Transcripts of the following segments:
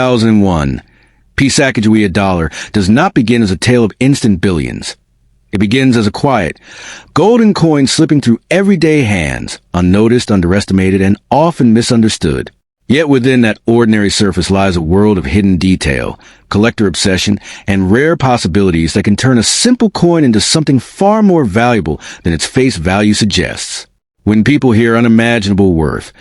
2001 Sacagawea Dollar does not begin as a tale of instant billions. It begins as a quiet, golden coin slipping through everyday hands, unnoticed, underestimated, and often misunderstood. Yet within that ordinary surface lies a world of hidden detail, collector obsession, and rare possibilities that can turn a simple coin into something far more valuable than its face value suggests. When people hear unimaginable worth,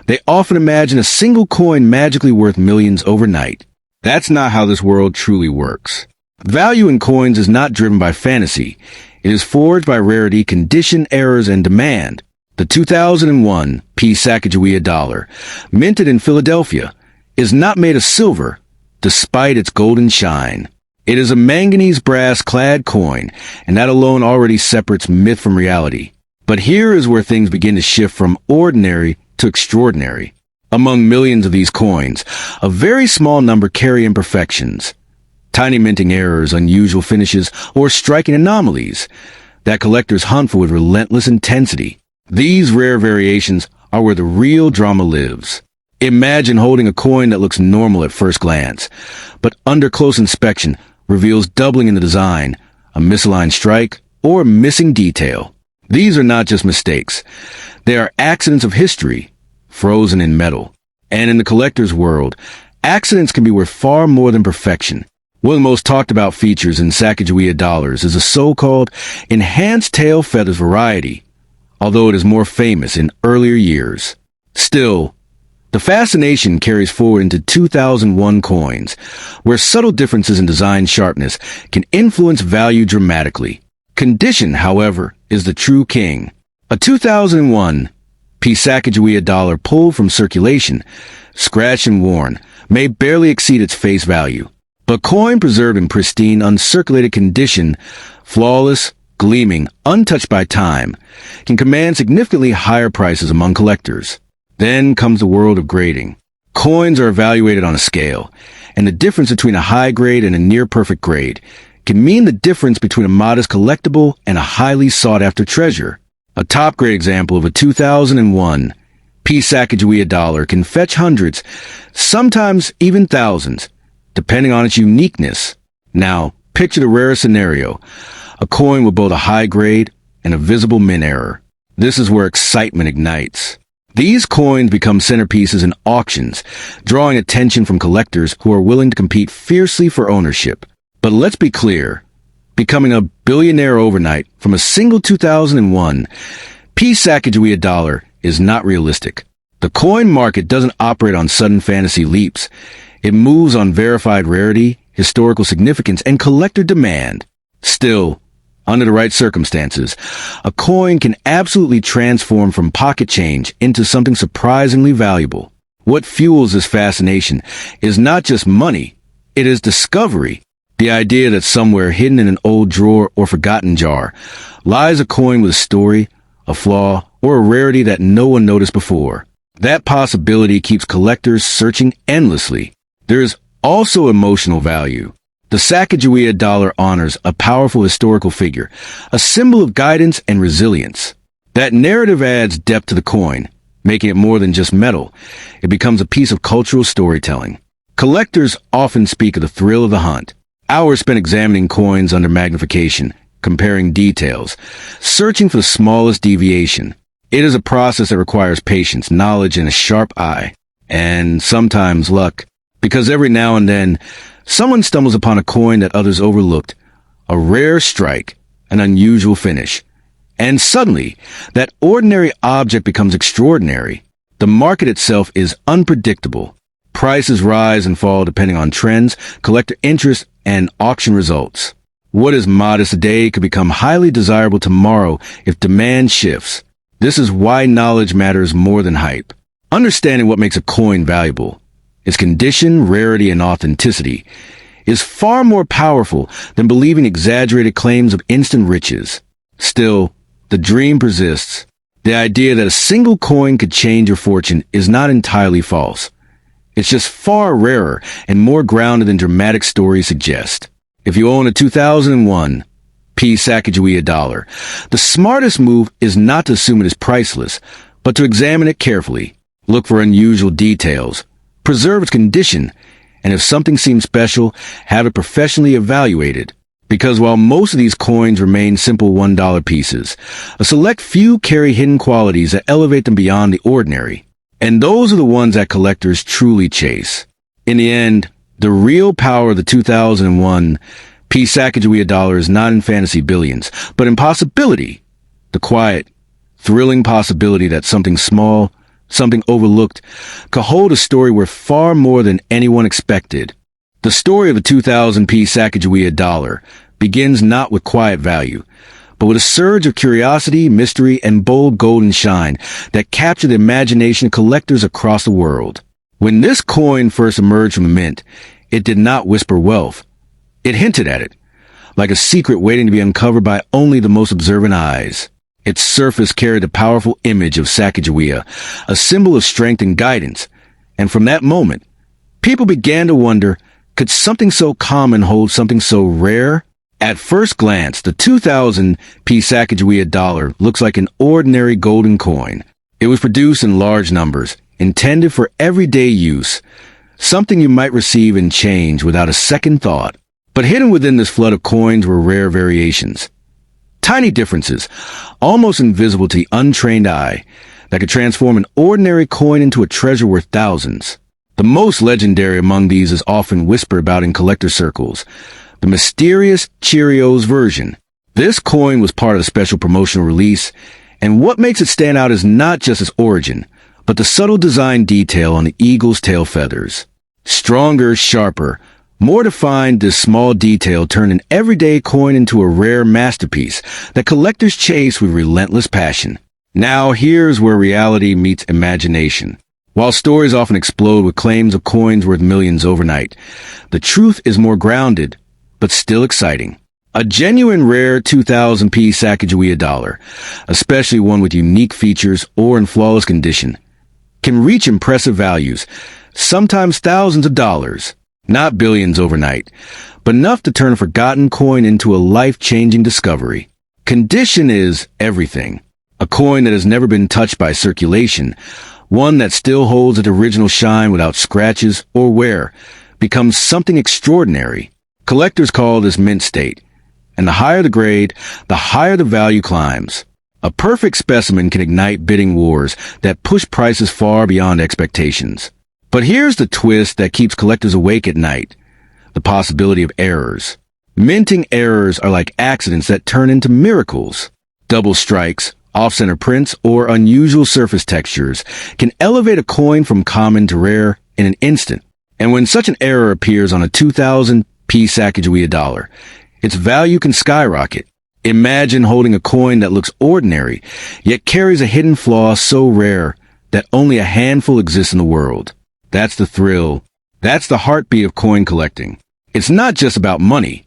they often imagine a single coin magically worth millions overnight. That's not how this world truly works. Value in coins is not driven by fantasy. It is forged by rarity, condition, errors, and demand. The 2001 Sacagawea Dollar, minted in Philadelphia, is not made of silver, despite its golden shine. It is a manganese brass-clad coin, and that alone already separates myth from reality. But here is where things begin to shift from ordinary to extraordinary. Among millions of these coins, a very small number carry imperfections. Tiny minting errors, unusual finishes, or striking anomalies that collectors hunt for with relentless intensity. These rare variations are where the real drama lives. Imagine holding a coin that looks normal at first glance, but under close inspection reveals doubling in the design, a misaligned strike, or a missing detail. These are not just mistakes. They are accidents of history, frozen in metal. And in the collector's world, accidents can be worth far more than perfection. One of the most talked about features in Sacagawea Dollars is the so-called enhanced tail feathers variety, although it is more famous in earlier years. Still, the fascination carries forward into 2001 coins, where subtle differences in design sharpness can influence value dramatically. Condition, however, is the true king. A 2001 Sacagawea Dollar pulled from circulation, scratched and worn, may barely exceed its face value. But coin preserved in pristine, uncirculated condition, flawless, gleaming, untouched by time, can command significantly higher prices among collectors. Then comes the world of grading. Coins are evaluated on a scale, and the difference between a high grade and a near-perfect grade can mean the difference between a modest collectible and a highly sought-after treasure. A top-grade example of a 2001 Sacagawea Dollar can fetch hundreds, sometimes even thousands, depending on its uniqueness. Now, picture the rare scenario, a coin with both a high grade and a visible mint error. This is where excitement ignites. These coins become centerpieces in auctions, drawing attention from collectors who are willing to compete fiercely for ownership. But let's be clear, becoming a billionaire overnight from a single 2001 Sacagawea Dollar is not realistic. The coin market doesn't operate on sudden fantasy leaps. It moves on verified rarity, historical significance, and collector demand. Still, under the right circumstances, a coin can absolutely transform from pocket change into something surprisingly valuable. What fuels this fascination is not just money, it is discovery. The idea that somewhere hidden in an old drawer or forgotten jar lies a coin with a story, a flaw, or a rarity that no one noticed before. That possibility keeps collectors searching endlessly. There is also emotional value. The Sacagawea Dollar honors a powerful historical figure, a symbol of guidance and resilience. That narrative adds depth to the coin, making it more than just metal. It becomes a piece of cultural storytelling. Collectors often speak of the thrill of the hunt. Hours spent examining coins under magnification, comparing details, searching for the smallest deviation. It is a process that requires patience, knowledge, and a sharp eye. And sometimes luck. Because every now and then, someone stumbles upon a coin that others overlooked. A rare strike, an unusual finish. And suddenly, that ordinary object becomes extraordinary. The market itself is unpredictable. Prices rise and fall depending on trends, collector interest, and auction results. What is modest today could become highly desirable tomorrow if demand shifts. This is why knowledge matters more than hype. Understanding what makes a coin valuable, its condition, rarity, and authenticity, is far more powerful than believing exaggerated claims of instant riches. Still, the dream persists. The idea that a single coin could change your fortune is not entirely false. It's just far rarer and more grounded than dramatic stories suggest. If you own a 2001 Sacagawea Dollar, the smartest move is not to assume it is priceless, but to examine it carefully. Look for unusual details, preserve its condition, And if something seems special, have it professionally evaluated. Because while most of these coins remain simple $1 pieces, a select few carry hidden qualities that elevate them beyond the ordinary. And those are the ones that collectors truly chase. In the end, the real power of the 2001 Sacagawea Dollar is not in fantasy billions, but in possibility. The quiet, thrilling possibility that something small, something overlooked, could hold a story worth far more than anyone expected. The story of the 2000 Sacagawea Dollar begins not with quiet value, but with a surge of curiosity, mystery, and bold golden shine that captured the imagination of collectors across the world. When this coin first emerged from the mint, it did not whisper wealth. It hinted at it, like a secret waiting to be uncovered by only the most observant eyes. Its surface carried the powerful image of Sacagawea, a symbol of strength and guidance. And from that moment, people began to wonder, could something so common hold something so rare? At first glance, the 2000 Sacagawea Dollar looks like an ordinary golden coin. It was produced in large numbers, intended for everyday use, something you might receive in change without a second thought. But hidden within this flood of coins were rare variations. Tiny differences, almost invisible to the untrained eye, that could transform an ordinary coin into a treasure worth thousands. The most legendary among these is often whispered about in collector circles, the mysterious Cheerios version. This coin was part of a special promotional release, and what makes it stand out is not just its origin, but the subtle design detail on the eagle's tail feathers. Stronger, sharper, more defined, this small detail turned an everyday coin into a rare masterpiece that collectors chase with relentless passion. Now here's where reality meets imagination. While stories often explode with claims of coins worth millions overnight, the truth is more grounded, but still exciting. A genuine rare 2000 Sacagawea Dollar, especially one with unique features or in flawless condition, can reach impressive values, sometimes thousands of dollars. Not billions overnight, but enough to turn a forgotten coin into a life-changing discovery. Condition is everything. A coin that has never been touched by circulation, one that still holds its original shine without scratches or wear, becomes something extraordinary. Collectors call this mint state, and the higher the grade, the higher the value climbs. A perfect specimen can ignite bidding wars that push prices far beyond expectations. But here's the twist that keeps collectors awake at night: the possibility of errors. Minting errors are like accidents that turn into miracles. Double strikes, off-center prints, or unusual surface textures can elevate a coin from common to rare in an instant. And when such an error appears on a 2000 Sacagawea Dollar, its value can skyrocket. Imagine holding a coin that looks ordinary, yet carries a hidden flaw so rare that only a handful exists in the world. That's the thrill. That's the heartbeat of coin collecting. It's not just about money.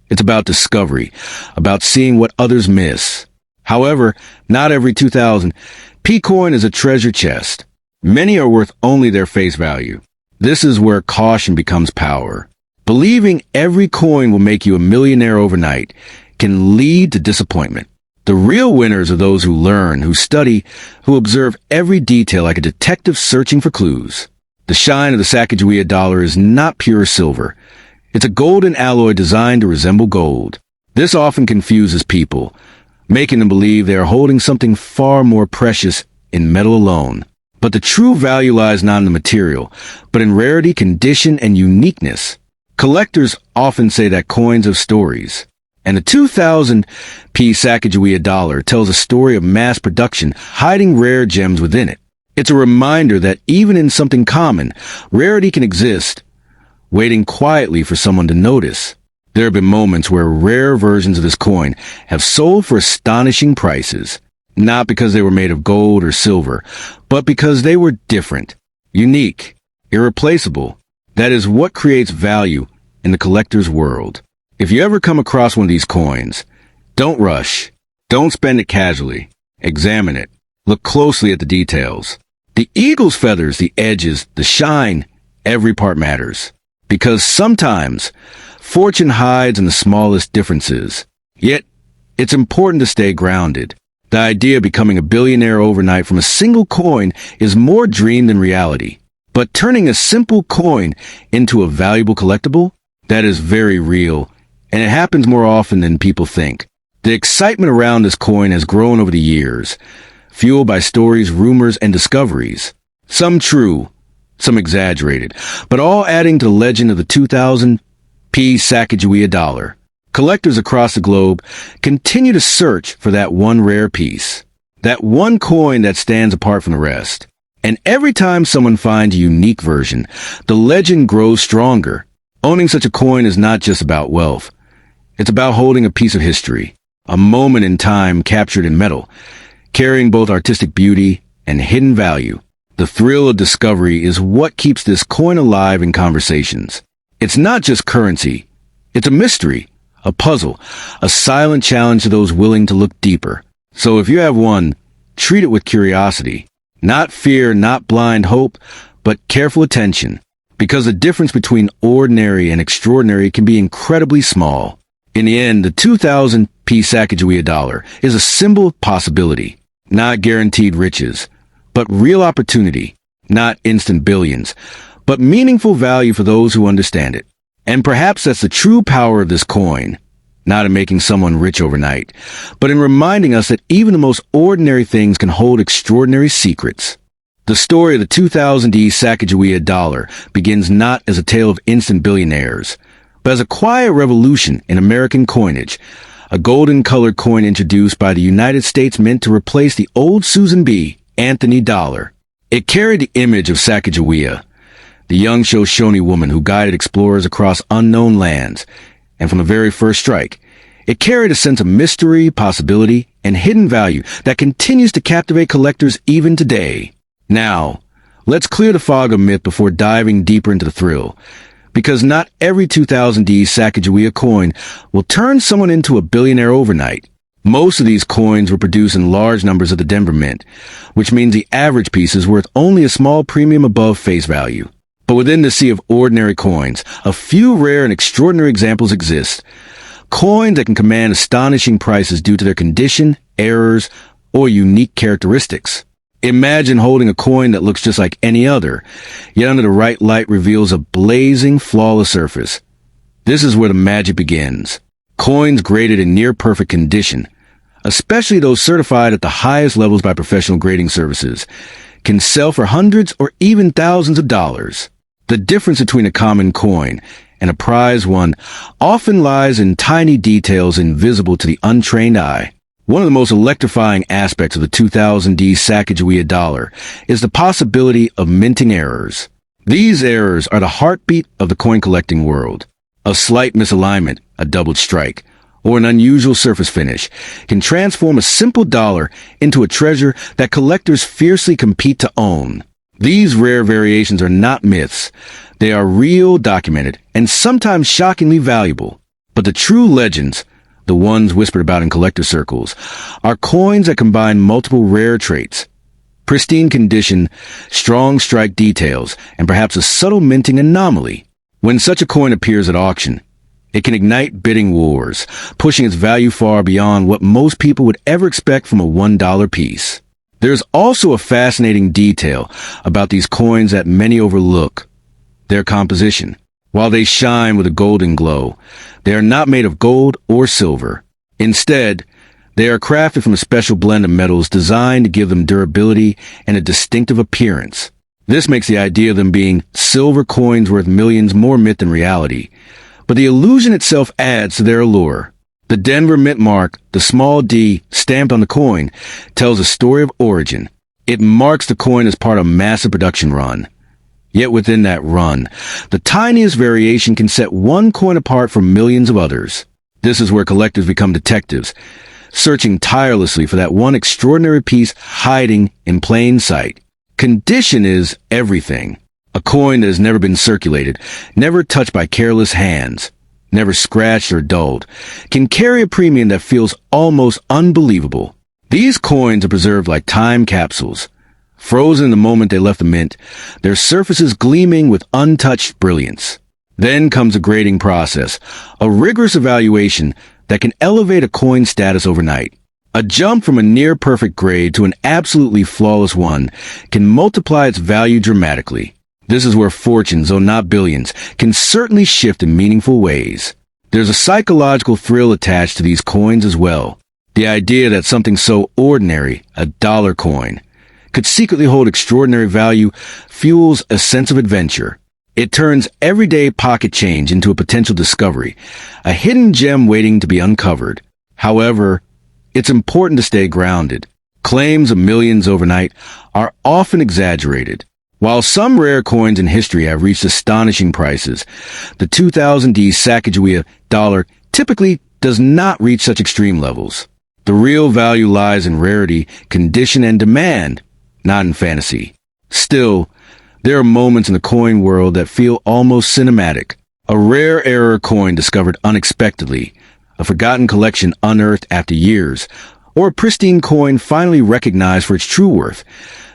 It's about discovery, about seeing what others miss. However, not every 2000 coin is a treasure chest. Many are worth only their face value. This is where caution becomes power. Believing every coin will make you a millionaire overnight can lead to disappointment. The real winners are those who learn, who study, who observe every detail like a detective searching for clues. The shine of the Sacagawea Dollar is not pure silver. It's a golden alloy designed to resemble gold. This often confuses people, making them believe they are holding something far more precious in metal alone. But the true value lies not in the material, but in rarity, condition, and uniqueness. Collectors often say that coins have stories, and the 2000 Sacagawea Dollar tells a story of mass production, hiding rare gems within it. It's a reminder that even in something common, rarity can exist, waiting quietly for someone to notice. There have been moments where rare versions of this coin have sold for astonishing prices, not because they were made of gold or silver, but because they were different, unique, irreplaceable. That is what creates value in the collector's world. If you ever come across one of these coins, don't rush. Don't spend it casually. Examine it. Look closely at the details. The eagle's feathers, the edges, the shine, every part matters. Because sometimes fortune hides in the smallest differences. Yet, it's important to stay grounded. The idea of becoming a billionaire overnight from a single coin is more dream than reality. But turning a simple coin into a valuable collectible, that is very real, and it happens more often than people think. The excitement around this coin has grown over the years, fueled by stories, rumors, and discoveries. Some true, some exaggerated, but all adding to the legend of the 2000p Sacagawea Dollar. Collectors across the globe continue to search for that one rare piece, that one coin that stands apart from the rest. And every time someone finds a unique version, the legend grows stronger. Owning such a coin is not just about wealth. It's about holding a piece of history, a moment in time captured in metal, carrying both artistic beauty and hidden value. The thrill of discovery is what keeps this coin alive in conversations. It's not just currency. It's a mystery, a puzzle, a silent challenge to those willing to look deeper. So if you have one, treat it with curiosity. Not fear, not blind hope, but careful attention. Because the difference between ordinary and extraordinary can be incredibly small. In the end, the 2000p Sacagawea Dollar is a symbol of possibility, not guaranteed riches, but real opportunity, not instant billions, but meaningful value for those who understand it. And perhaps that's the true power of this coin, not in making someone rich overnight, but in reminding us that even the most ordinary things can hold extraordinary secrets. The story of the 2000p Sacagawea Dollar begins not as a tale of instant billionaires, but as a quiet revolution in American coinage, a golden-colored coin introduced by the United States meant to replace the old Susan B. Anthony dollar. It carried the image of Sacagawea, the young Shoshone woman who guided explorers across unknown lands, and from the very first strike, it carried a sense of mystery, possibility, and hidden value that continues to captivate collectors even today. Now, let's clear the fog of myth before diving deeper into the thrill, because not every 2000p Sacagawea coin will turn someone into a billionaire overnight. Most of these coins were produced in large numbers at the Denver Mint, which means the average piece is worth only a small premium above face value. But within the sea of ordinary coins, a few rare and extraordinary examples exist. Coins that can command astonishing prices due to their condition, errors, or unique characteristics. Imagine holding a coin that looks just like any other, yet under the right light reveals a blazing, flawless surface. This is where the magic begins. Coins graded in near-perfect condition, especially those certified at the highest levels by professional grading services, can sell for hundreds or even thousands of dollars. The difference between a common coin and a prize one often lies in tiny details invisible to the untrained eye. One of the most electrifying aspects of the 2000p Sacagawea Dollar is the possibility of minting errors. These errors are the heartbeat of the coin collecting world. A slight misalignment, a doubled strike, or an unusual surface finish can transform a simple dollar into a treasure that collectors fiercely compete to own. These rare variations are not myths. They are real, documented, and sometimes shockingly valuable. But the true legends, the ones whispered about in collector circles, are coins that combine multiple rare traits: pristine condition, strong strike details, and perhaps a subtle minting anomaly. When such a coin appears at auction, it can ignite bidding wars, pushing its value far beyond what most people would ever expect from a $1 piece. There's also a fascinating detail about these coins that many overlook: their composition. While they shine with a golden glow, they are not made of gold or silver. Instead, they are crafted from a special blend of metals designed to give them durability and a distinctive appearance. This makes the idea of them being silver coins worth millions more myth than reality, but the illusion itself adds to their allure. The Denver Mint mark, the small D stamped on the coin, tells a story of origin. It marks the coin as part of a massive production run. Yet within that run, the tiniest variation can set one coin apart from millions of others. This is where collectors become detectives, searching tirelessly for that one extraordinary piece hiding in plain sight. Condition is everything. A coin that has never been circulated, never touched by careless hands, never scratched or dulled, can carry a premium that feels almost unbelievable. These coins are preserved like time capsules, frozen the moment they left the mint, their surfaces gleaming with untouched brilliance. Then comes a grading process, a rigorous evaluation that can elevate a coin's status overnight. A jump from a near-perfect grade to an absolutely flawless one can multiply its value dramatically. This is where fortunes, though not billions, can certainly shift in meaningful ways. There's a psychological thrill attached to these coins as well. The idea that something so ordinary, a dollar coin, could secretly hold extraordinary value fuels a sense of adventure. It turns everyday pocket change into a potential discovery, a hidden gem waiting to be uncovered. However, it's important to stay grounded. Claims of millions overnight are often exaggerated. While some rare coins in history have reached astonishing prices, the 2000D Sacagawea Dollar typically does not reach such extreme levels. The real value lies in rarity, condition, and demand, not in fantasy. Still, there are moments in the coin world that feel almost cinematic. A rare error coin discovered unexpectedly, a forgotten collection unearthed after years, or a pristine coin finally recognized for its true worth.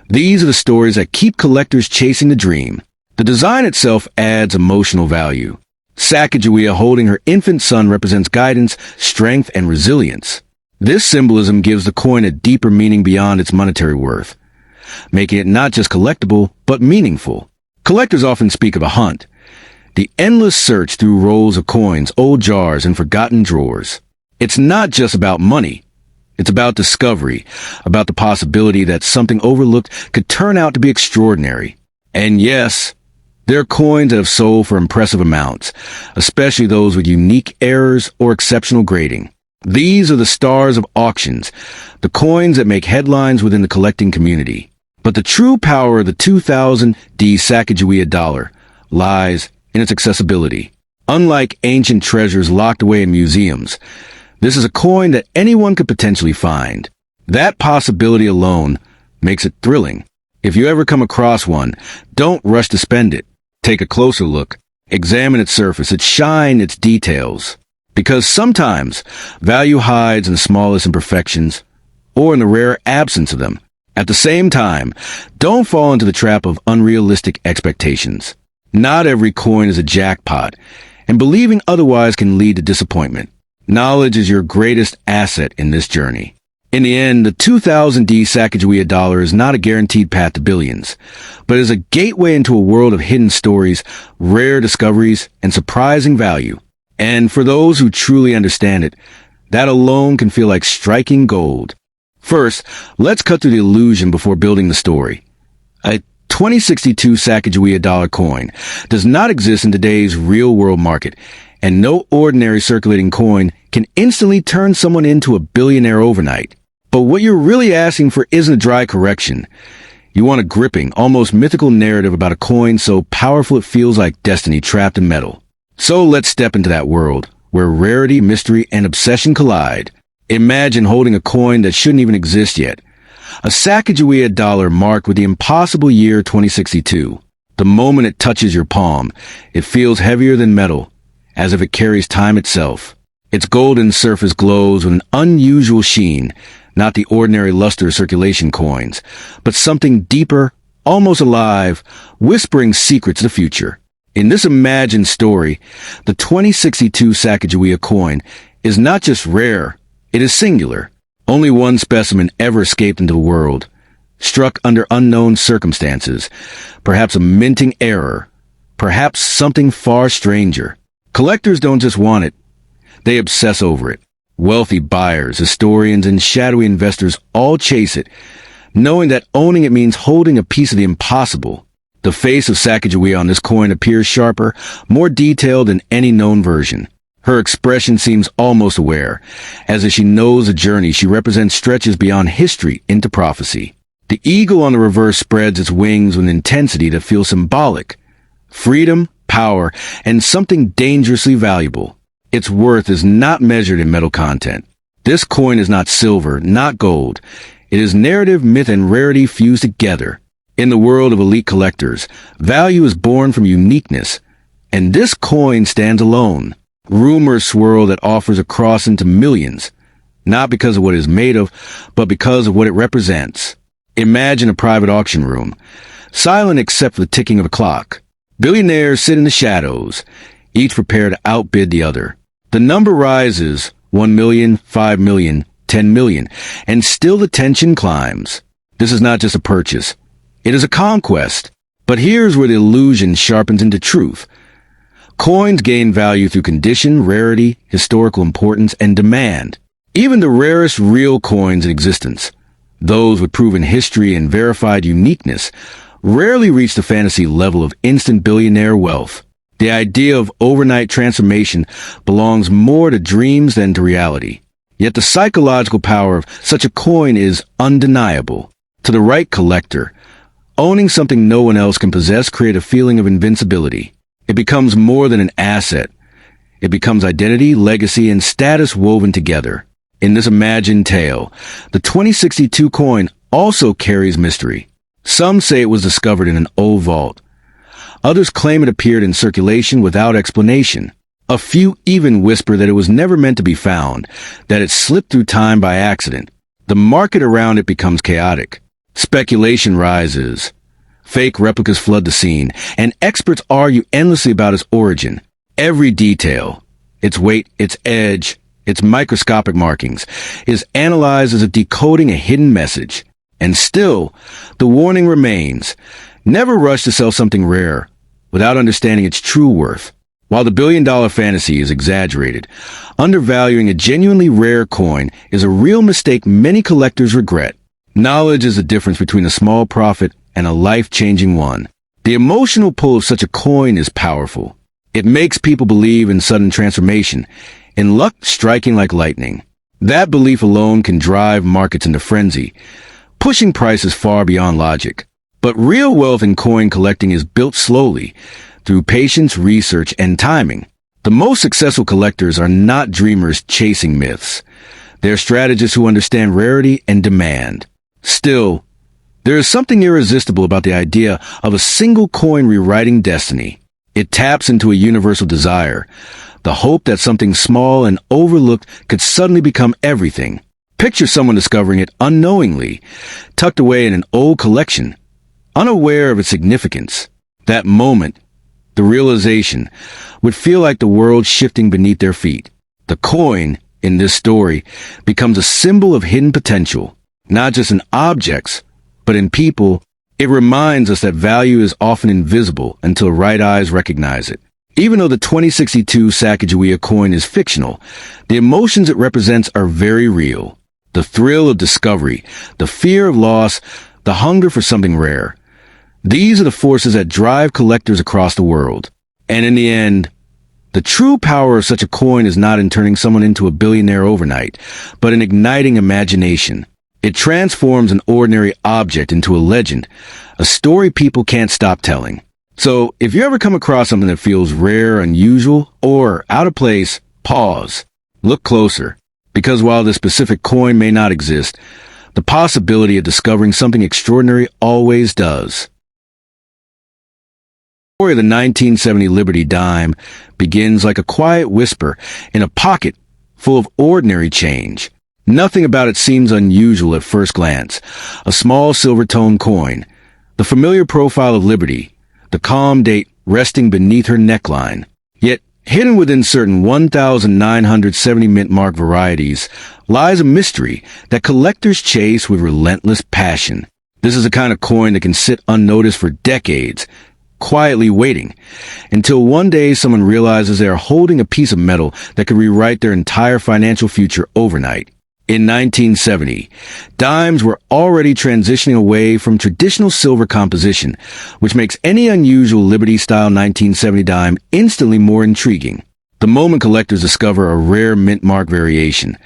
These are the stories that keep collectors chasing the dream. The design itself adds emotional value. Sacagawea holding her infant son represents guidance, strength, and resilience. This symbolism gives the coin a deeper meaning beyond its monetary worth, making it not just collectible, but meaningful. Collectors often speak of a hunt, the endless search through rolls of coins, old jars, and forgotten drawers. It's not just about money. It's about discovery, about the possibility that something overlooked could turn out to be extraordinary. And yes, there are coins that have sold for impressive amounts, especially those with unique errors or exceptional grading. These are the stars of auctions, the coins that make headlines within the collecting community. But the true power of the 2000D Sacagawea Dollar lies in its accessibility. Unlike ancient treasures locked away in museums, this is a coin that anyone could potentially find. That possibility alone makes it thrilling. If you ever come across one, don't rush to spend it. Take a closer look. Examine its surface, its shine, its details. Because sometimes value hides in the smallest imperfections or in the rare absence of them. At the same time, don't fall into the trap of unrealistic expectations. Not every coin is a jackpot, and believing otherwise can lead to disappointment. Knowledge is your greatest asset in this journey. In the end, the 2000D Sacagawea Dollar is not a guaranteed path to billions, but is a gateway into a world of hidden stories, rare discoveries, and surprising value. And for those who truly understand it, that alone can feel like striking gold. First, let's cut through the illusion before building the story. A 2062 Sacagawea Dollar coin does not exist in today's real-world market, and no ordinary circulating coin can instantly turn someone into a billionaire overnight. But what you're really asking for isn't a dry correction. You want a gripping, almost mythical narrative about a coin so powerful it feels like destiny trapped in metal. So let's step into that world, where rarity, mystery, and obsession collide. Imagine holding a coin that shouldn't even exist yet. A Sacagawea Dollar marked with the impossible year 2062. The moment it touches your palm, it feels heavier than metal, as if it carries time itself. Its golden surface glows with an unusual sheen, not the ordinary luster of circulation coins, but something deeper, almost alive, whispering secrets of the future. In this imagined story, the 2062 Sacagawea coin is not just rare, it is singular. Only one specimen ever escaped into the world, struck under unknown circumstances, perhaps a minting error, perhaps something far stranger. Collectors don't just want it, they obsess over it. Wealthy buyers, historians, and shadowy investors all chase it, knowing that owning it means holding a piece of the impossible. The face of Sacagawea on this coin appears sharper, more detailed than any known version. Her expression seems almost aware, as if she knows the journey she represents stretches beyond history into prophecy. The eagle on the reverse spreads its wings with an intensity that feels symbolic. Freedom, power, and something dangerously valuable. Its worth is not measured in metal content. This coin is not silver, not gold. It is narrative, myth, and rarity fused together. In the world of elite collectors, value is born from uniqueness, and this coin stands alone. Rumors swirl that offers a cross into millions, not because of what it is made of, but because of what it represents. Imagine a private auction room, silent except for the ticking of a clock. Billionaires sit in the shadows, each prepared to outbid the other. The number rises, 1 million, 5 million, 10 million, and still the tension climbs. This is not just a purchase. It is a conquest. But But here's where the illusion sharpens into truth. Coins gain value through condition, rarity, historical importance, and demand. Even the rarest real coins in existence, those with proven history and verified uniqueness, rarely reach the fantasy level of instant billionaire wealth. The idea of overnight transformation belongs more to dreams than to reality. Yet the psychological power of such a coin is undeniable. To the right collector, owning something no one else can possess creates a feeling of invincibility. It becomes more than an asset. It becomes identity, legacy, and status woven together. In this imagined tale, the 2062 coin also carries mystery. Some say it was discovered in an old vault. Others claim it appeared in circulation without explanation. A few even whisper that it was never meant to be found, that it slipped through time by accident. The market around it becomes chaotic. Speculation rises. Fake replicas flood the scene, and experts argue endlessly about its origin. Every detail, its weight, its edge, its microscopic markings, is analyzed as if decoding a hidden message. And still, the warning remains. Never rush to sell something rare without understanding its true worth. While the billion-dollar fantasy is exaggerated, undervaluing a genuinely rare coin is a real mistake many collectors regret. Knowledge is the difference between a small profit and a life-changing one. The emotional pull of such a coin is powerful. It makes people believe in sudden transformation, in luck striking like lightning. That belief alone can drive markets into frenzy, pushing prices far beyond logic. But real wealth in coin collecting is built slowly, through patience, research, and timing. The most successful collectors are not dreamers chasing myths. They're strategists who understand rarity and demand. Still, there is something irresistible about the idea of a single coin rewriting destiny. It taps into a universal desire, the hope that something small and overlooked could suddenly become everything. Picture someone discovering it unknowingly, tucked away in an old collection, unaware of its significance. That moment, the realization, would feel like the world shifting beneath their feet. The coin, in this story, becomes a symbol of hidden potential, not just in objects, but in people. It reminds us that value is often invisible until right eyes recognize it. Even though the 2062 Sacagawea coin is fictional, the emotions it represents are very real. The thrill of discovery, the fear of loss, the hunger for something rare. These are the forces that drive collectors across the world. And in the end, the true power of such a coin is not in turning someone into a billionaire overnight, but in igniting imagination. It transforms an ordinary object into a legend, a story people can't stop telling. So, if you ever come across something that feels rare, unusual, or out of place, pause. Look closer. Because while this specific coin may not exist, the possibility of discovering something extraordinary always does. The story of the 1970 Liberty Dime begins like a quiet whisper in a pocket full of ordinary change. Nothing about it seems unusual at first glance. A small silver-toned coin, the familiar profile of Liberty, the calm date resting beneath her neckline. Yet, hidden within certain 1,970 mint mark varieties lies a mystery that collectors chase with relentless passion. This is the kind of coin that can sit unnoticed for decades, quietly waiting, until one day someone realizes they are holding a piece of metal that could rewrite their entire financial future overnight. In 1970, dimes were already transitioning away from traditional silver composition, which makes any unusual Liberty-style 1970 dime instantly more intriguing. The moment collectors discover a rare mint mark variation,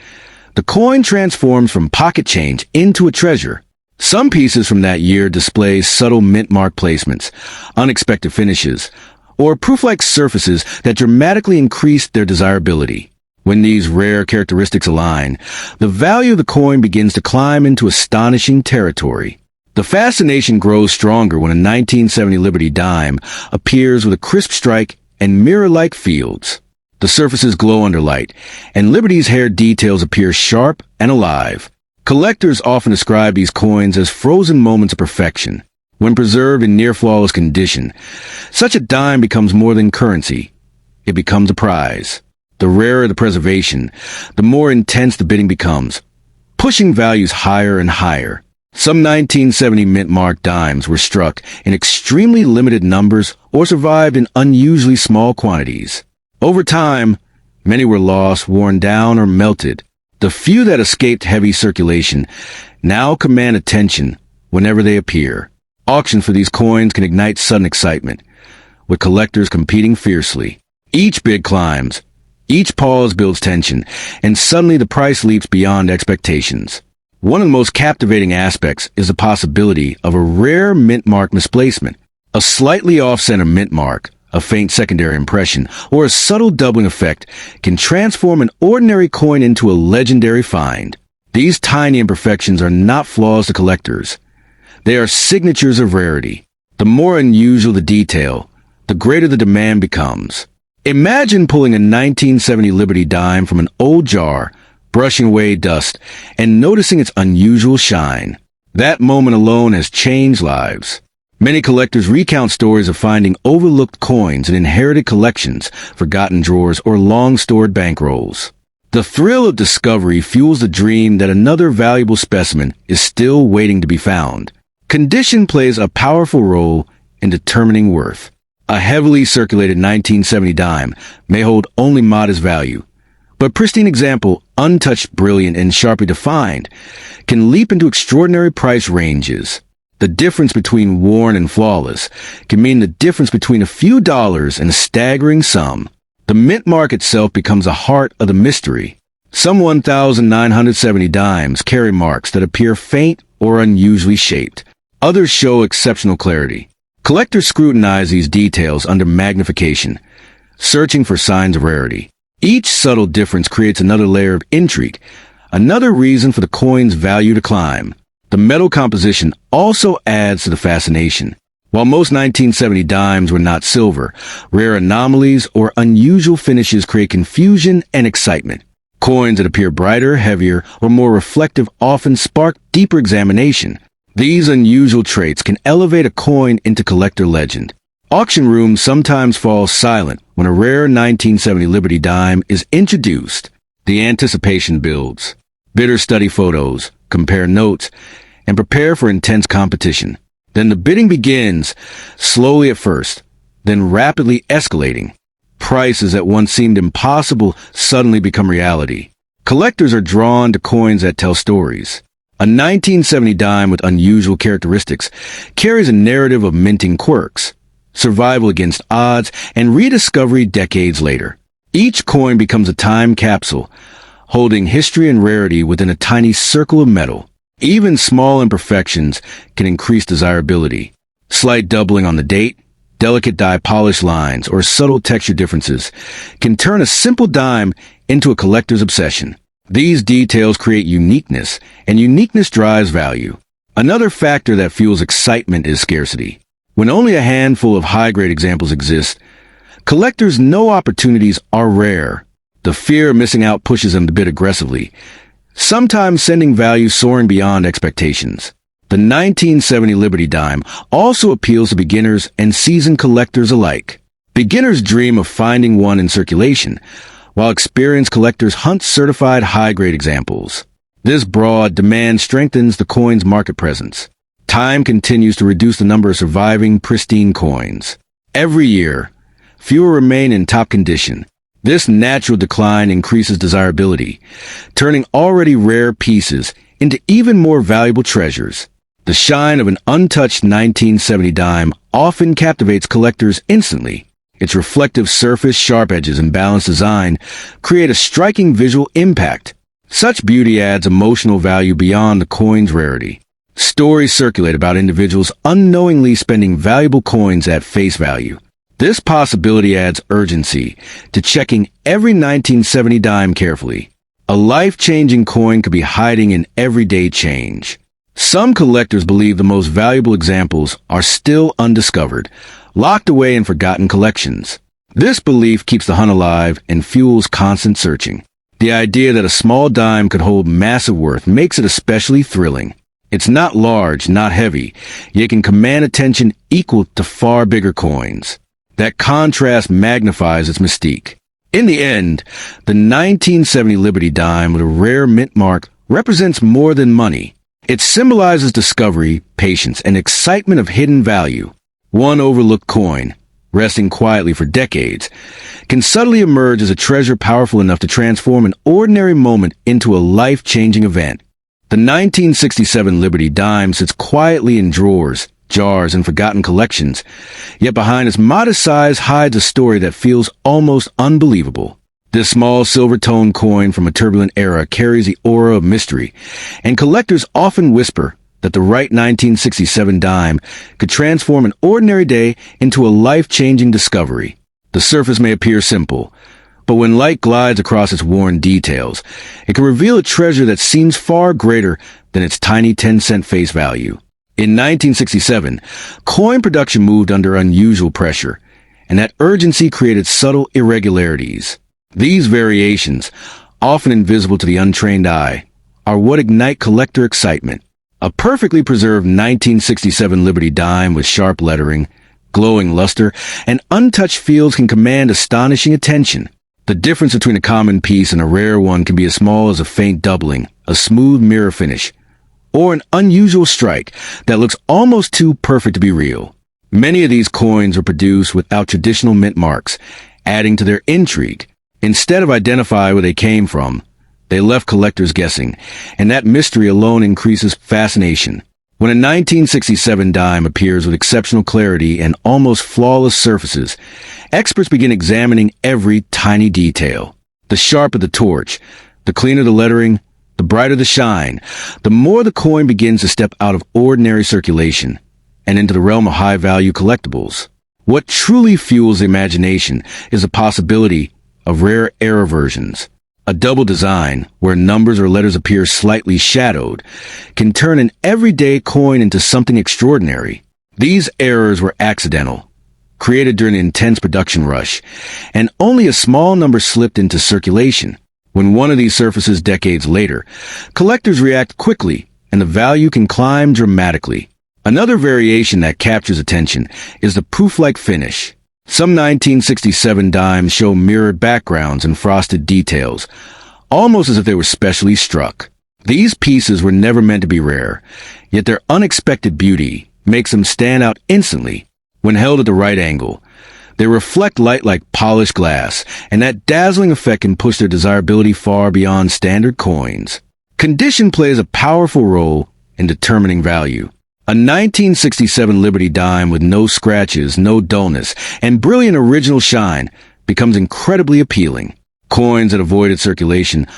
the coin transforms from pocket change into a treasure. Some pieces from that year display subtle mint mark placements, unexpected finishes, or proof-like surfaces that dramatically increase their desirability. When these rare characteristics align, the value of the coin begins to climb into astonishing territory. The fascination grows stronger when a 1970 Liberty Dime appears with a crisp strike and mirror-like fields. The surfaces glow under light, and Liberty's hair details appear sharp and alive. Collectors often describe these coins as frozen moments of perfection. When preserved in near-flawless condition, such a dime becomes more than currency. It becomes a prize. The rarer the preservation, the more intense the bidding becomes, pushing values higher and higher. Some 1970 mint mark dimes were struck in extremely limited numbers or survived in unusually small quantities. Over time, many were lost, worn down, or melted. The few that escaped heavy circulation now command attention whenever they appear. Auctions for these coins can ignite sudden excitement, with collectors competing fiercely. Each bid climbs, each pause builds tension, and suddenly the price leaps beyond expectations. One of the most captivating aspects is the possibility of a rare mint mark misplacement. A slightly off-center mint mark, a faint secondary impression, or a subtle doubling effect can transform an ordinary coin into a legendary find. These tiny imperfections are not flaws to collectors. They are signatures of rarity. The more unusual the detail, the greater the demand becomes. Imagine pulling a 1970 Liberty dime from an old jar, brushing away dust, and noticing its unusual shine. That moment alone has changed lives. Many collectors recount stories of finding overlooked coins in inherited collections, forgotten drawers, or long-stored bankrolls. The thrill of discovery fuels the dream that another valuable specimen is still waiting to be found. Condition plays a powerful role in determining worth. A heavily circulated 1970 dime may hold only modest value, but pristine example, untouched, brilliant, and sharply defined, can leap into extraordinary price ranges. The difference between worn and flawless can mean the difference between a few dollars and a staggering sum. The mint mark itself becomes the heart of the mystery. Some 1,970 dimes carry marks that appear faint or unusually shaped. Others show exceptional clarity. Collectors scrutinize these details under magnification, searching for signs of rarity. Each subtle difference creates another layer of intrigue, another reason for the coin's value to climb. The metal composition also adds to the fascination. While most 1970 dimes were not silver, rare anomalies or unusual finishes create confusion and excitement. Coins that appear brighter, heavier, or more reflective often spark deeper examination. These unusual traits can elevate a coin into collector legend. Auction rooms sometimes fall silent when a rare 1970 Liberty dime is introduced. The anticipation builds. Bidders study photos, compare notes, and prepare for intense competition. Then the bidding begins, slowly at first, then rapidly escalating. Prices that once seemed impossible suddenly become reality. Collectors are drawn to coins that tell stories. A 1970 dime with unusual characteristics carries a narrative of minting quirks, survival against odds, and rediscovery decades later. Each coin becomes a time capsule, holding history and rarity within a tiny circle of metal. Even small imperfections can increase desirability. Slight doubling on the date, delicate die polish lines, or subtle texture differences can turn a simple dime into a collector's obsession. These details create uniqueness, and uniqueness drives value. Another factor that fuels excitement is scarcity. When only a handful of high-grade examples exist, collectors know opportunities are rare. The fear of missing out pushes them to bid aggressively, sometimes sending value soaring beyond expectations. The 1970 Liberty dime also appeals to beginners and seasoned collectors alike. Beginners dream of finding one in circulation, while experienced collectors hunt certified high-grade examples. This broad demand strengthens the coin's market presence. Time continues to reduce the number of surviving pristine coins. Every year, fewer remain in top condition. This natural decline increases desirability, turning already rare pieces into even more valuable treasures. The shine of an untouched 1970 dime often captivates collectors instantly. Its reflective surface, sharp edges, and balanced design create a striking visual impact. Such beauty adds emotional value beyond the coin's rarity. Stories circulate about individuals unknowingly spending valuable coins at face value. This possibility adds urgency to checking every 1970 dime carefully. A life-changing coin could be hiding in everyday change. Some collectors believe the most valuable examples are still undiscovered, locked away in forgotten collections. This belief keeps the hunt alive and fuels constant searching. The idea that a small dime could hold massive worth makes it especially thrilling. It's not large, not heavy, yet can command attention equal to far bigger coins. That contrast magnifies its mystique. In the end, the 1970 Liberty dime with a rare mint mark represents more than money. It symbolizes discovery, patience, and excitement of hidden value. One overlooked coin, resting quietly for decades, can suddenly emerge as a treasure powerful enough to transform an ordinary moment into a life-changing event. The 1967 Liberty Dime sits quietly in drawers, jars, and forgotten collections, yet behind its modest size hides a story that feels almost unbelievable. This small silver-toned coin from a turbulent era carries the aura of mystery, and collectors often whisper that the right 1967 dime could transform an ordinary day into a life-changing discovery. The surface may appear simple, but when light glides across its worn details, it can reveal a treasure that seems far greater than its tiny 10-cent face value. In 1967, coin production moved under unusual pressure, and that urgency created subtle irregularities. These variations, often invisible to the untrained eye, are what ignite collector excitement. A perfectly preserved 1967 Liberty Dime with sharp lettering, glowing luster, and untouched fields can command astonishing attention. The difference between a common piece and a rare one can be as small as a faint doubling, a smooth mirror finish, or an unusual strike that looks almost too perfect to be real. Many of these coins were produced without traditional mint marks, adding to their intrigue. Instead of identifying where they came from, they left collectors guessing, and that mystery alone increases fascination. When a 1967 dime appears with exceptional clarity and almost flawless surfaces, experts begin examining every tiny detail. The sharper the torch, the cleaner the lettering, the brighter the shine, the more the coin begins to step out of ordinary circulation and into the realm of high-value collectibles. What truly fuels the imagination is the possibility of rare error versions. A double design, where numbers or letters appear slightly shadowed, can turn an everyday coin into something extraordinary. These errors were accidental, created during an intense production rush, and only a small number slipped into circulation. When one of these surfaces decades later, collectors react quickly, and the value can climb dramatically. Another variation that captures attention is the proof-like finish. Some 1967 dimes show mirrored backgrounds and frosted details, almost as if they were specially struck. These pieces were never meant to be rare, yet their unexpected beauty makes them stand out instantly. When held at the right angle, they reflect light like polished glass, and that dazzling effect can push their desirability far beyond standard coins. Condition plays a powerful role in determining value. A 1967 Liberty Dime with no scratches, no dullness, and brilliant original shine becomes incredibly appealing. Coins that avoided circulation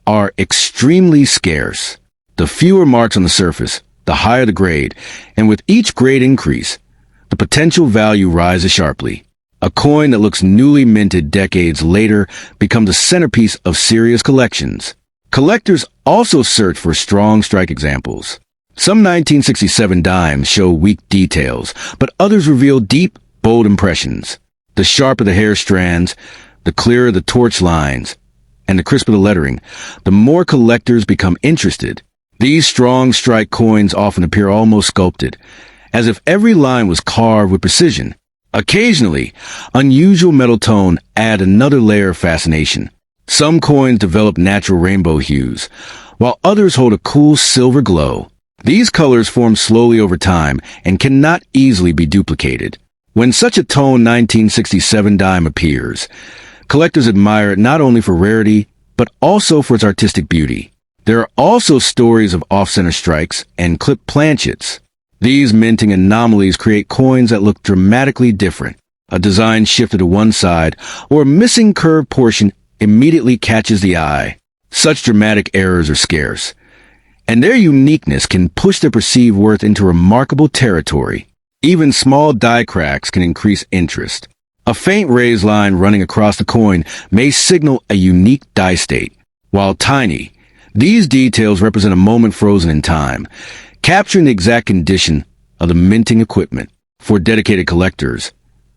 are extremely scarce. The fewer marks on the surface, the higher the grade, and with each grade increase, the potential value rises sharply. A coin that looks newly minted decades later becomes a centerpiece of serious collections. Collectors also search for strong strike examples. Some 1967 dimes show weak details, but others reveal deep, bold impressions. The sharper the hair strands, the clearer the torch lines, and the crisper the lettering, the more collectors become interested. These strong strike coins often appear almost sculpted, as if every line was carved with precision. Occasionally, unusual metal tone add another layer of fascination. Some coins develop natural rainbow hues, while others hold a cool silver glow. These colors form slowly over time and cannot easily be duplicated. When such a toned 1967 dime appears, collectors admire it not only for rarity, but also for its artistic beauty. There are also stories of off-center strikes and clipped planchets. These minting anomalies create coins that look dramatically different. A design shifted to one side or a missing curved portion immediately catches the eye. Such dramatic errors are scarce, and their uniqueness can push their perceived worth into remarkable territory. Even small die cracks can increase interest. A faint raised line running across the coin may signal a unique die state. While tiny, these details represent a moment frozen in time, capturing the exact condition of the minting equipment. For dedicated collectors,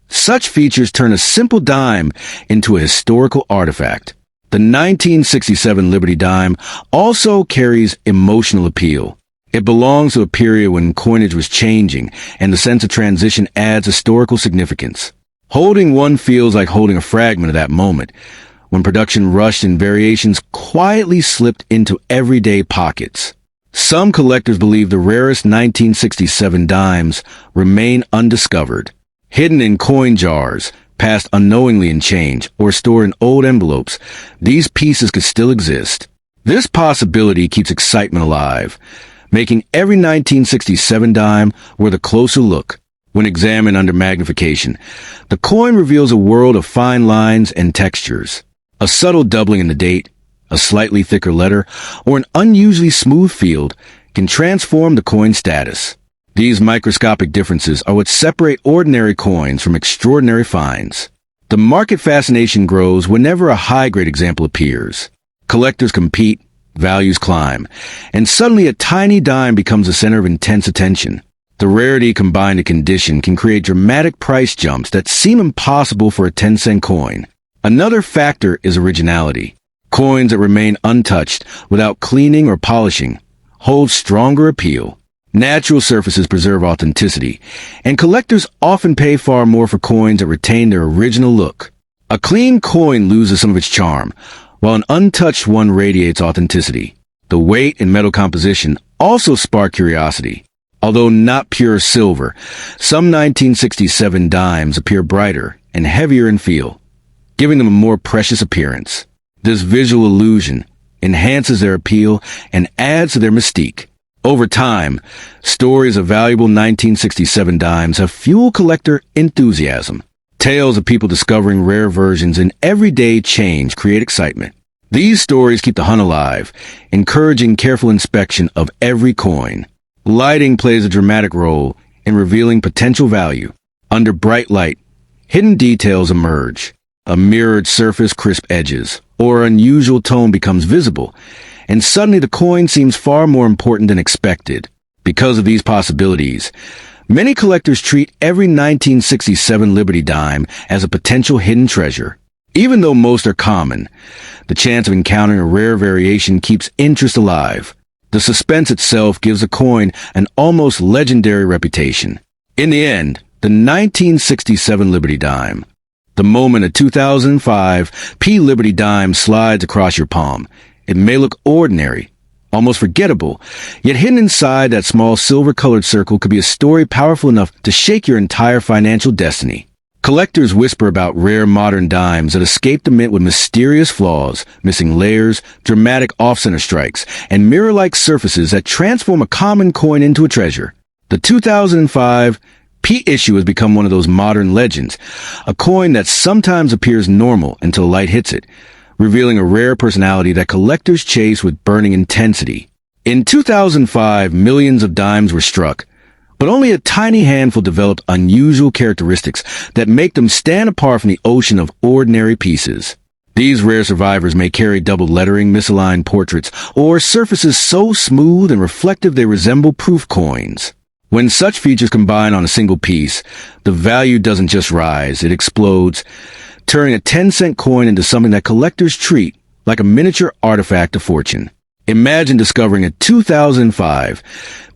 such features turn a simple dime into a historical artifact. The 1967 Liberty Dime also carries emotional appeal. It belongs to a period when coinage was changing, and the sense of transition adds historical significance. Holding one feels like holding a fragment of that moment, when production rushed and variations quietly slipped into everyday pockets. Some collectors believe the rarest 1967 dimes remain undiscovered, hidden in coin jars, passed unknowingly in change, or stored in old envelopes. These pieces could still exist. This possibility keeps excitement alive, making every 1967 dime worth a closer look. When examined under magnification, the coin reveals a world of fine lines and textures. A subtle doubling in the date, a slightly thicker letter, or an unusually smooth field can transform the coin's status. These microscopic differences are what separate ordinary coins from extraordinary finds. The market fascination grows whenever a high-grade example appears. Collectors compete, values climb, and suddenly a tiny dime becomes the center of intense attention. The rarity combined with condition can create dramatic price jumps that seem impossible for a 10-cent coin. Another factor is originality. Coins that remain untouched without cleaning or polishing hold stronger appeal. Natural surfaces preserve authenticity, and collectors often pay far more for coins that retain their original look. A clean coin loses some of its charm, while an untouched one radiates authenticity. The weight and metal composition also spark curiosity. Although not pure silver, some 1967 dimes appear brighter and heavier in feel, giving them a more precious appearance. This visual illusion enhances their appeal and adds to their mystique. Over time, stories of valuable 1967 dimes have fueled collector enthusiasm. Tales of people discovering rare versions in everyday change create excitement. These stories keep the hunt alive, encouraging careful inspection of every coin. Lighting plays a dramatic role in revealing potential value. Under bright light, hidden details emerge. A mirrored surface, crisp edges, or unusual tone becomes visible, and suddenly the coin seems far more important than expected. Because of these possibilities, many collectors treat every 1967 Liberty dime as a potential hidden treasure. Even though most are common, the chance of encountering a rare variation keeps interest alive. The suspense itself gives a coin an almost legendary reputation. In the end, the 1967 Liberty Dime. The moment a 2005 P Liberty Dime slides across your palm. It may look ordinary, almost forgettable, yet hidden inside that small silver-colored circle could be a story powerful enough to shake your entire financial destiny. Collectors whisper about rare modern dimes that escape the mint with mysterious flaws, missing layers, dramatic off-center strikes, and mirror-like surfaces that transform a common coin into a treasure. The 2005 P issue has become one of those modern legends, a coin that sometimes appears normal until light hits it, revealing a rare personality that collectors chase with burning intensity. In 2005, millions of dimes were struck, but only a tiny handful developed unusual characteristics that make them stand apart from the ocean of ordinary pieces. These rare survivors may carry double lettering, misaligned portraits, or surfaces so smooth and reflective they resemble proof coins. When such features combine on a single piece, the value doesn't just rise, it explodes, turning a 10-cent coin into something that collectors treat like a miniature artifact of fortune. Imagine discovering a 2005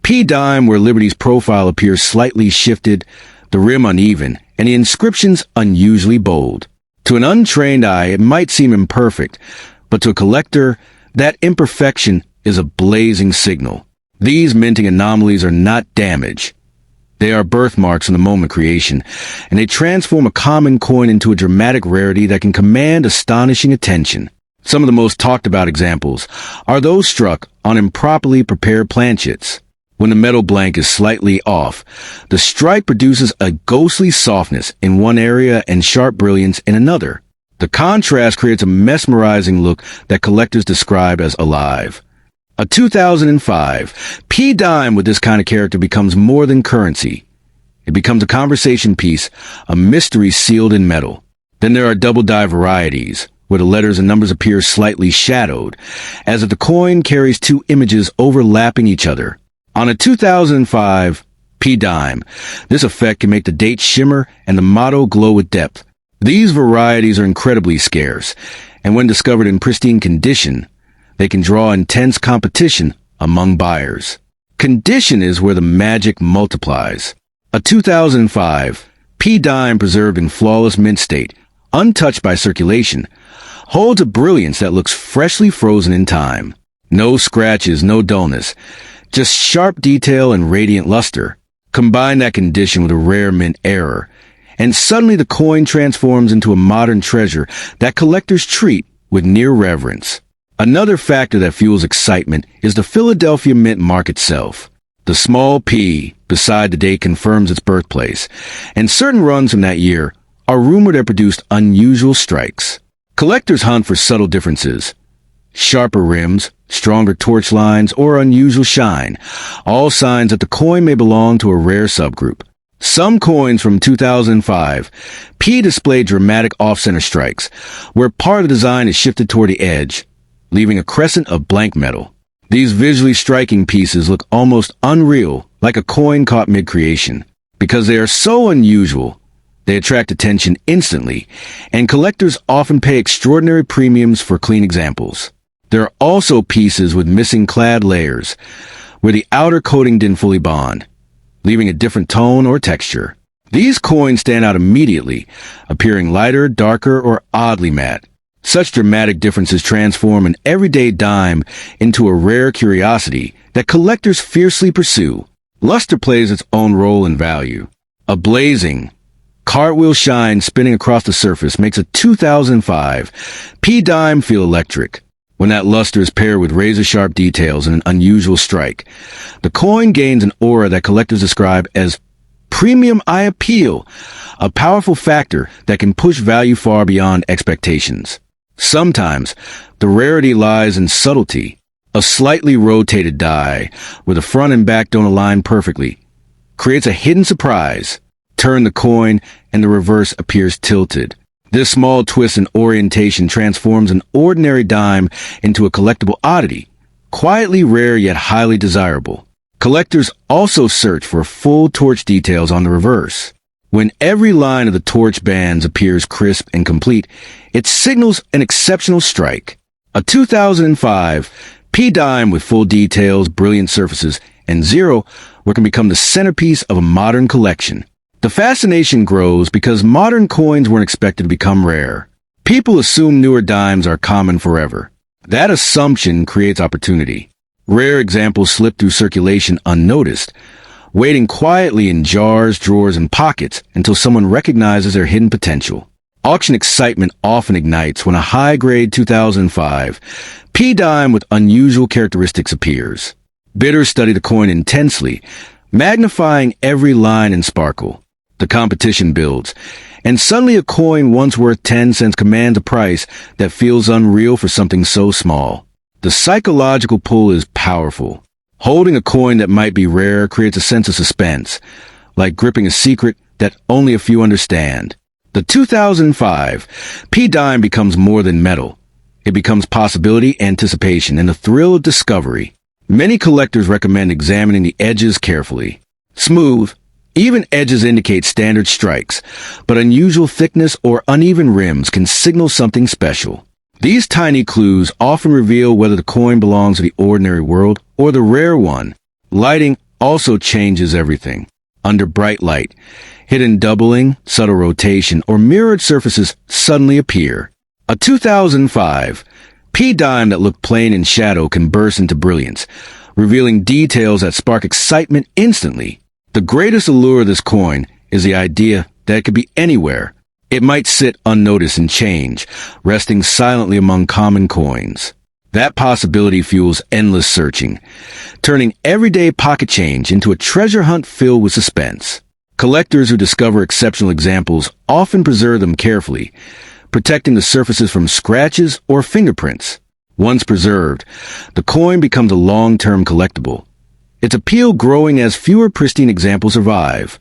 P dime where Liberty's profile appears slightly shifted, the rim uneven, and the inscriptions unusually bold. To an untrained eye, it might seem imperfect, but to a collector, that imperfection is a blazing signal. These minting anomalies are not damage. They are birthmarks in the moment creation, and they transform a common coin into a dramatic rarity that can command astonishing attention. Some of the most talked about examples are those struck on improperly prepared planchets. When the metal blank is slightly off, the strike produces a ghostly softness in one area and sharp brilliance in another. The contrast creates a mesmerizing look that collectors describe as alive. A 2005 P dime with this kind of character becomes more than currency. It becomes a conversation piece, a mystery sealed in metal. Then there are double die varieties, where the letters and numbers appear slightly shadowed, as if the coin carries two images overlapping each other. On a 2005 P dime, this effect can make the date shimmer and the motto glow with depth. These varieties are incredibly scarce, and when discovered in pristine condition, they can draw intense competition among buyers. Condition is where the magic multiplies. A 2005 P dime preserved in flawless mint state, untouched by circulation, holds a brilliance that looks freshly frozen in time. No scratches, no dullness. Just sharp detail and radiant luster. Combine that condition with a rare mint error, and suddenly the coin transforms into a modern treasure that collectors treat with near reverence. Another factor that fuels excitement is the Philadelphia Mint mark itself. The small P beside the date confirms its birthplace, and certain runs from that year are rumored to have produced unusual strikes. Collectors hunt for subtle differences. Sharper rims, stronger torch lines, or unusual shine, all signs that the coin may belong to a rare subgroup. Some coins from 2005, P display dramatic off-center strikes, where part of the design is shifted toward the edge, leaving a crescent of blank metal. These visually striking pieces look almost unreal, like a coin caught mid-creation. Because they are so unusual, they attract attention instantly, and collectors often pay extraordinary premiums for clean examples. There are also pieces with missing clad layers, where the outer coating didn't fully bond, leaving a different tone or texture. These coins stand out immediately, appearing lighter, darker, or oddly matte. Such dramatic differences transform an everyday dime into a rare curiosity that collectors fiercely pursue. Luster plays its own role in value. A blazing, cartwheel shine spinning across the surface makes a 2005 P dime feel electric. When that luster is paired with razor-sharp details and an unusual strike, the coin gains an aura that collectors describe as premium eye appeal, a powerful factor that can push value far beyond expectations. Sometimes, the rarity lies in subtlety. A slightly rotated die, where the front and back don't align perfectly, creates a hidden surprise. Turn the coin, and the reverse appears tilted. This small twist in orientation transforms an ordinary dime into a collectible oddity, quietly rare yet highly desirable. Collectors also search for full torch details on the reverse. When every line of the torch bands appears crisp and complete, it signals an exceptional strike. A 2005 P dime with full details, brilliant surfaces, and zero where it can become the centerpiece of a modern collection. The fascination grows because modern coins weren't expected to become rare. People assume newer dimes are common forever. That assumption creates opportunity. Rare examples slip through circulation unnoticed, waiting quietly in jars, drawers, and pockets until someone recognizes their hidden potential. Auction excitement often ignites when a high-grade 2005 P dime with unusual characteristics appears. Bidders study the coin intensely, magnifying every line and sparkle. The competition builds, and suddenly a coin once worth 10 cents commands a price that feels unreal for something so small. The psychological pull is powerful. Holding a coin that might be rare creates a sense of suspense, like gripping a secret that only a few understand. The 2005 P dime becomes more than metal. It becomes possibility, anticipation, and the thrill of discovery. Many collectors recommend examining the edges carefully. Smooth, even edges indicate standard strikes, but unusual thickness or uneven rims can signal something special. These tiny clues often reveal whether the coin belongs to the ordinary world or the rare one. Lighting also changes everything. Under bright light, hidden doubling, subtle rotation, or mirrored surfaces suddenly appear. A 2005 P dime that looked plain in shadow can burst into brilliance, revealing details that spark excitement instantly. The greatest allure of this coin is the idea that it could be anywhere. It might sit unnoticed and change, resting silently among common coins. That possibility fuels endless searching, turning everyday pocket change into a treasure hunt filled with suspense. Collectors who discover exceptional examples often preserve them carefully, protecting the surfaces from scratches or fingerprints. Once preserved, the coin becomes a long-term collectible, its appeal growing as fewer pristine examples survive.